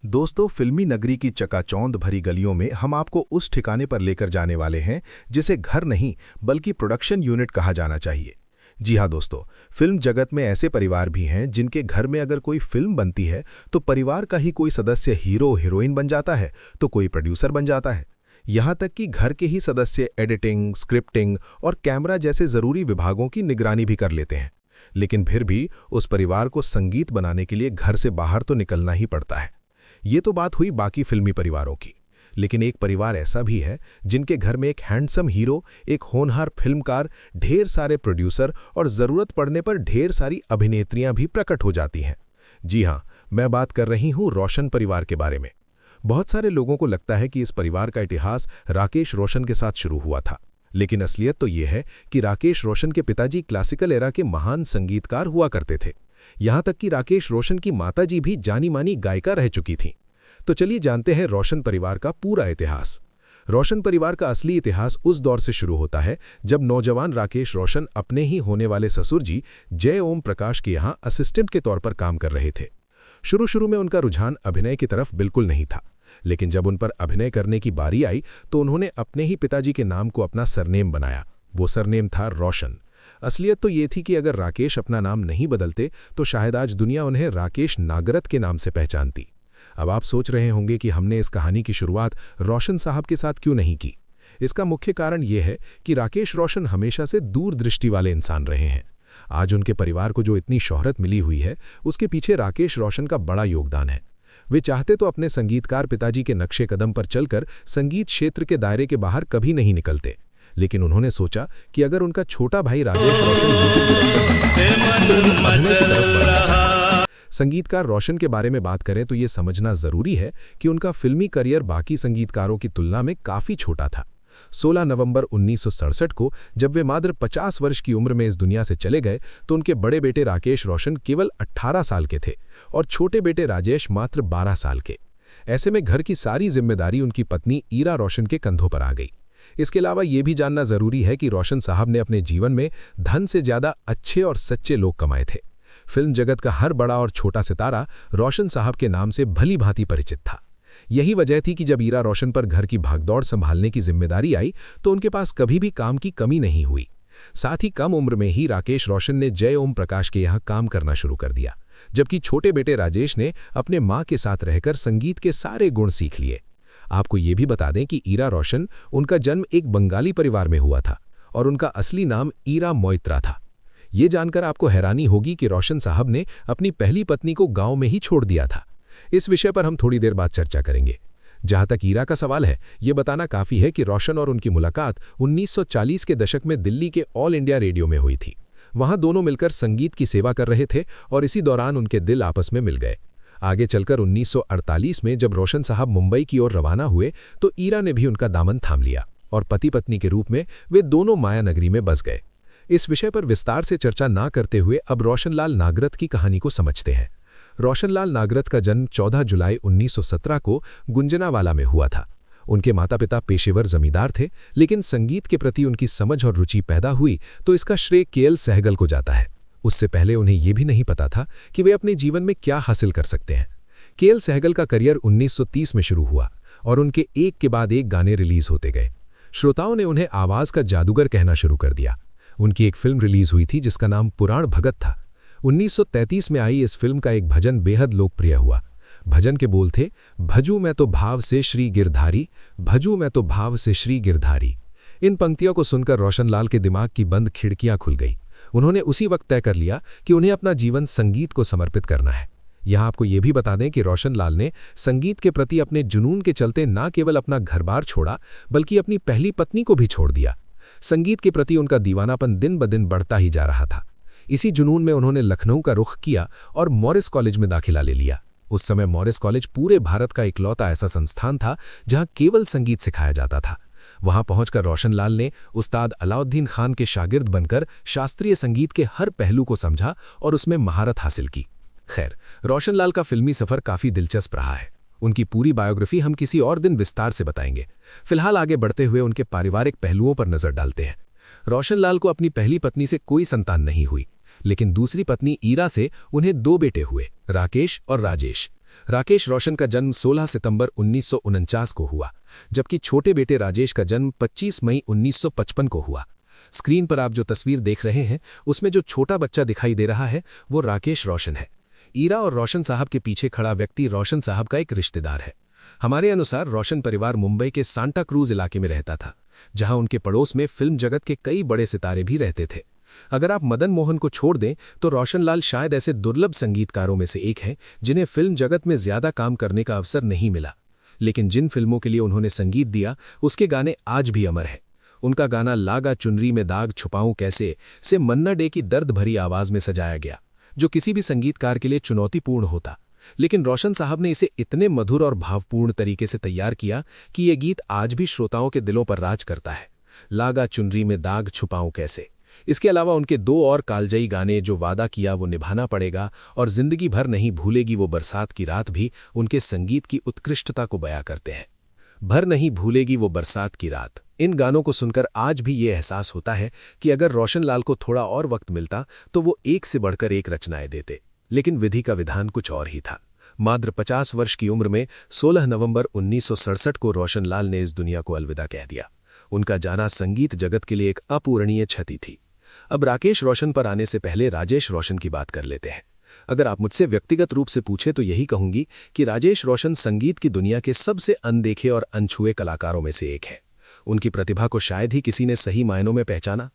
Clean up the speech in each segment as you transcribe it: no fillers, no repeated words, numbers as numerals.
दोस्तों, फिल्मी नगरी की चकाचौंध भरी गलियों में हम आपको उस ठिकाने पर लेकर जाने वाले हैं जिसे घर नहीं बल्कि प्रोडक्शन यूनिट कहा जाना चाहिए। जी हाँ दोस्तों, फिल्म जगत में ऐसे परिवार भी हैं जिनके घर में अगर कोई फिल्म बनती है तो परिवार का ही कोई सदस्य हीरो हीरोइन बन जाता है तो कोई प्रोड्यूसर बन जाता है। यहाँ तक कि घर के ही सदस्य एडिटिंग, स्क्रिप्टिंग और कैमरा जैसे जरूरी विभागों की निगरानी भी कर लेते हैं। लेकिन फिर भी उस परिवार को संगीत बनाने के लिए घर से बाहर तो निकलना ही पड़ता है। ये तो बात हुई बाकी फिल्मी परिवारों की, लेकिन एक परिवार ऐसा भी है जिनके घर में एक हैंडसम हीरो, एक होनहार फिल्मकार, ढेर सारे प्रोड्यूसर और जरूरत पड़ने पर ढेर सारी अभिनेत्रियां भी प्रकट हो जाती हैं। जी हां, मैं बात कर रही हूं रोशन परिवार के बारे में। बहुत सारे लोगों को लगता है कि इस परिवार का इतिहास राकेश रोशन के साथ शुरू हुआ था, लेकिन असलियत तो ये है कि राकेश रोशन के पिताजी क्लासिकल एरा के महान संगीतकार हुआ करते थे। यहां तक कि राकेश रोशन की माताजी भी जानी मानी गायिका रह चुकी थीं। तो चलिए जानते हैं रोशन परिवार का पूरा इतिहास। रोशन परिवार का असली इतिहास उस दौर से शुरू होता है जब नौजवान राकेश रोशन अपने ही होने वाले ससुर जी जय ओम प्रकाश के यहाँ असिस्टेंट के तौर पर काम कर रहे थे। शुरू में उनका रुझान अभिनय की तरफ बिल्कुल नहीं था, लेकिन जब उन पर अभिनय करने की बारी आई तो उन्होंने अपने ही पिताजी के नाम को अपना सरनेम बनाया। वो सरनेम था रोशन। असलियत तो ये थी कि अगर राकेश अपना नाम नहीं बदलते तो शायद आज दुनिया उन्हें राकेश नागरथ के नाम से पहचानती। अब आप सोच रहे होंगे कि हमने इस कहानी की शुरुआत रोशन साहब के साथ क्यों नहीं की। इसका मुख्य कारण यह है कि राकेश रोशन हमेशा से दूरदृष्टि वाले इंसान रहे हैं। आज उनके परिवार को जो इतनी शोहरत मिली हुई है उसके पीछे राकेश रोशन का बड़ा योगदान है। वे चाहते तो अपने संगीतकार पिताजी के नक्शे कदम पर चलकर संगीत क्षेत्र के दायरे के बाहर कभी नहीं निकलते, लेकिन उन्होंने सोचा कि अगर उनका छोटा भाई राजेश रोशन संगीतकार रोशन के बारे में बात करें तो ये समझना जरूरी है कि उनका फिल्मी करियर बाकी संगीतकारों की तुलना में काफी छोटा था। 16 नवंबर 1967 को जब वे मात्र 50 वर्ष की उम्र में इस दुनिया से चले गए तो उनके बड़े बेटे राकेश रोशन केवल 18 साल के थे और छोटे बेटे राजेश मात्र 12 साल के। ऐसे में घर की सारी जिम्मेदारी उनकी पत्नी ईरा रोशन के कंधों पर आ गई। इसके अलावा ये भी जानना जरूरी है कि रोशन साहब ने अपने जीवन में धन से ज्यादा अच्छे और सच्चे लोग कमाए थे। फिल्म जगत का हर बड़ा और छोटा सितारा रोशन साहब के नाम से भली भांति परिचित था। यही वजह थी कि जब ईरा रोशन पर घर की भागदौड़ संभालने की जिम्मेदारी आई तो उनके पास कभी भी काम की कमी नहीं हुई। साथ ही कम उम्र में ही राकेश रोशन ने जय ओम प्रकाश के यहाँ काम करना शुरू कर दिया, जबकि छोटे बेटे राजेश ने अपने माँ के साथ रहकर संगीत के सारे गुण सीख लिए। आपको ये भी बता दें कि ईरा रोशन, उनका जन्म एक बंगाली परिवार में हुआ था और उनका असली नाम ईरा मोइत्रा था। ये जानकर आपको हैरानी होगी कि रोशन साहब ने अपनी पहली पत्नी को गांव में ही छोड़ दिया था। इस विषय पर हम थोड़ी देर बाद चर्चा करेंगे। जहां तक ईरा का सवाल है, ये बताना काफी है कि रोशन और उनकी मुलाकात 1940 के दशक में दिल्ली के ऑल इंडिया रेडियो में हुई थी। वहां दोनों मिलकर संगीत की सेवा कर रहे थे और इसी दौरान उनके दिल आपस में मिल गए। आगे चलकर 1948 में जब रोशन साहब मुंबई की ओर रवाना हुए तो ईरा ने भी उनका दामन थाम लिया और पति पत्नी के रूप में वे दोनों माया नगरी में बस गए। इस विषय पर विस्तार से चर्चा ना करते हुए अब रोशनलाल नागरथ की कहानी को समझते हैं। रोशनलाल नागरथ का जन्म 14 जुलाई 1917 को गुंजनावाला में हुआ था। उनके माता पिता पेशेवर जमींदार थे, लेकिन संगीत के प्रति उनकी समझ और रुचि पैदा हुई तो इसका श्रेय केएल सहगल को जाता है। उससे पहले उन्हें यह भी नहीं पता था कि वे अपने जीवन में क्या हासिल कर सकते हैं। केएल सहगल का करियर 1930 में शुरू हुआ और उनके एक के बाद एक गाने रिलीज होते गए। श्रोताओं ने उन्हें आवाज का जादूगर कहना शुरू कर दिया। उनकी एक फिल्म रिलीज हुई थी जिसका नाम पुराण भगत था। 1933 में आई इस फिल्म का एक भजन बेहद लोकप्रिय हुआ। भजन के बोल थे, भजू मैं तो भाव से श्री गिरधारी, भजू मैं तो भाव से श्री गिरधारी। इन पंक्तियों को सुनकर रोशनलाल के दिमाग की बंद खिड़कियां खुल गई। उन्होंने उसी वक्त तय कर लिया कि उन्हें अपना जीवन संगीत को समर्पित करना है। यहाँ आपको ये भी बता दें कि रोशनलाल ने संगीत के प्रति अपने जुनून के चलते न केवल अपना घर-बार छोड़ा बल्कि अपनी पहली पत्नी को भी छोड़ दिया। संगीत के प्रति उनका दीवानापन दिन ब दिन बढ़ता ही जा रहा था। इसी जुनून में उन्होंने लखनऊ का रुख किया और मॉरिस कॉलेज में दाखिला ले लिया। उस समय मॉरिस कॉलेज पूरे भारत का इकलौता ऐसा संस्थान था जहां केवल संगीत सिखाया जाता था। वहां पहुंचकर रोशनलाल ने उस्ताद अलाउद्दीन खान के शागिर्द बनकर शास्त्रीय संगीत के हर पहलू को समझा और उसमें महारत हासिल की। खैर, रोशनलाल का फिल्मी सफर काफी दिलचस्प रहा है। उनकी पूरी बायोग्राफी हम किसी और दिन विस्तार से बताएंगे। फिलहाल आगे बढ़ते हुए उनके पारिवारिक पहलुओं पर नजर डालते हैं। रोशनलाल को अपनी पहली पत्नी से कोई संतान नहीं हुई, लेकिन दूसरी पत्नी ईरा से उन्हें 2 बेटे हुए, राकेश और राजेश। राकेश रोशन का जन्म 16 सितंबर 1949 को हुआ, जबकि छोटे बेटे राजेश का जन्म 25 मई 1955 को हुआ। स्क्रीन पर आप जो तस्वीर देख रहे हैं, उसमें जो छोटा बच्चा दिखाई दे रहा है, वो राकेश रोशन है। ईरा और रोशन साहब के पीछे खड़ा व्यक्ति रोशन साहब का एक रिश्तेदार है। हमारे अनुसार रोशन परिवार मुंबई के सांता क्रूज इलाके में रहता था, जहां उनके पड़ोस में फिल्म जगत के कई बड़े सितारे भी रहते थे। अगर आप मदन मोहन को छोड़ दें तो रोशनलाल शायद ऐसे दुर्लभ संगीतकारों में से एक हैं जिन्हें फिल्म जगत में ज्यादा काम करने का अवसर नहीं मिला, लेकिन जिन फिल्मों के लिए उन्होंने संगीत दिया उसके गाने आज भी अमर हैं। उनका गाना लागा चुनरी में दाग छुपाऊं कैसे से मन्ना डे की दर्द भरी आवाज में सजाया गया, जो किसी भी संगीतकार के लिए चुनौतीपूर्ण होता, लेकिन रोशन साहब ने इसे इतने मधुर और भावपूर्ण तरीके से तैयार किया कि ये गीत आज भी श्रोताओं के दिलों पर राज करता है। लागा चुनरी में दाग छुपाऊं कैसे। इसके अलावा उनके दो और कालजयी गाने, जो वादा किया वो निभाना पड़ेगा और जिंदगी भर नहीं भूलेगी वो बरसात की रात, भी उनके संगीत की उत्कृष्टता को बयां करते हैं। भर नहीं भूलेगी वो बरसात की रात, इन गानों को सुनकर आज भी ये एहसास होता है कि अगर रोशनलाल को थोड़ा और वक्त मिलता तो वो एक से बढ़कर एक रचनाएं देते, लेकिन विधि का विधान कुछ और ही था। मात्र 50 वर्ष की उम्र में 16 नवंबर 1967 को रोशनलाल ने इस दुनिया को अलविदा कह दिया। उनका जाना संगीत जगत के लिए एक अपूरणीय क्षति थी। अब राकेश रोशन पर आने से पहले राजेश रोशन की बात कर लेते हैं। अगर आप मुझसे व्यक्तिगत रूप से पूछे तो यही कहूंगी कि राजेश रोशन संगीत की दुनिया के सबसे अनदेखे और अनछुए कलाकारों में से एक है। उनकी प्रतिभा को शायद ही किसी ने सही मायनों में पहचाना।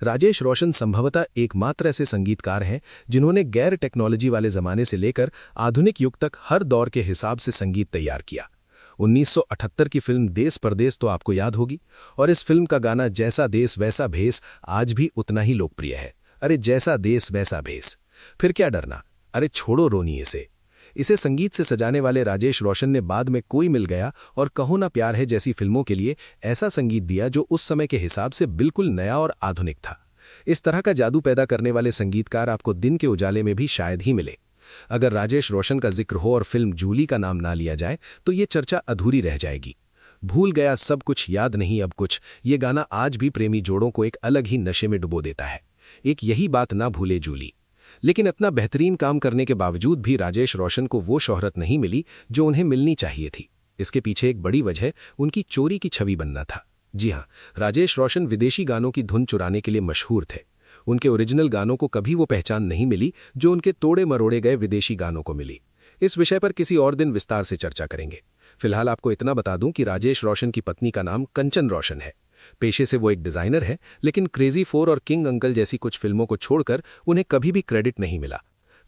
राजेश रोशन संभवतः एकमात्र ऐसे संगीतकार हैं जिन्होंने गैर टेक्नोलॉजी वाले जमाने से लेकर आधुनिक युग तक हर दौर के हिसाब से संगीत तैयार किया। 1978 की फिल्म देश परदेश तो आपको याद होगी, और इस फिल्म का गाना जैसा देश वैसा भेस आज भी उतना ही लोकप्रिय है। अरे जैसा देश वैसा भेस, फिर क्या डरना, अरे छोड़ो रोनिए से। इसे संगीत से सजाने वाले राजेश रोशन ने बाद में कोई मिल गया और कहो ना प्यार है जैसी फिल्मों के लिए ऐसा संगीत दिया जो उस समय के हिसाब से बिल्कुल नया और आधुनिक था। इस तरह का जादू पैदा करने वाले संगीतकार आपको दिन के उजाले में भी शायद ही मिले। अगर राजेश रोशन का जिक्र हो और फिल्म जूली का नाम ना लिया जाए तो ये चर्चा अधूरी रह जाएगी। भूल गया सब कुछ याद नहीं अब कुछ, ये गाना आज भी प्रेमी जोड़ों को एक अलग ही नशे में डुबो देता है। एक यही बात ना भूले जूली। लेकिन इतना बेहतरीन काम करने के बावजूद भी राजेश रोशन को वो शोहरत नहीं मिली जो उन्हें मिलनी चाहिए थी। इसके पीछे एक बड़ी वजह उनकी चोरी की छवि बनना था। जी हाँ, राजेश रोशन विदेशी गानों की धुन चुराने के लिए मशहूर थे। उनके ओरिजिनल गानों को कभी वो पहचान नहीं मिली जो उनके तोड़े मरोड़े गए विदेशी गानों को मिली। इस विषय पर किसी और दिन विस्तार से चर्चा करेंगे। फिलहाल आपको इतना बता दूं कि राजेश रोशन की पत्नी का नाम कंचन रोशन है। पेशे से वो एक डिजाइनर है, लेकिन क्रेजी 4 और किंग अंकल जैसी कुछ फिल्मों को छोड़कर उन्हें कभी भी क्रेडिट नहीं मिला।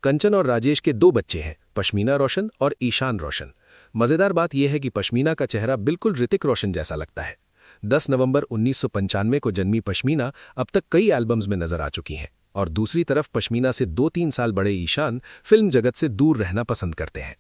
कंचन और राजेश के 2 बच्चे हैं, पश्मीना रोशन और ईशान रोशन। मजेदार बात यह है कि पश्मीना का चेहरा बिल्कुल ऋतिक रोशन जैसा लगता है। 10 नवंबर 1995 को जन्मी पश्मीना अब तक कई एल्बम्स में नजर आ चुकी हैं, और दूसरी तरफ पश्मीना से 2-3 साल बड़े ईशान फिल्म जगत से दूर रहना पसंद करते हैं।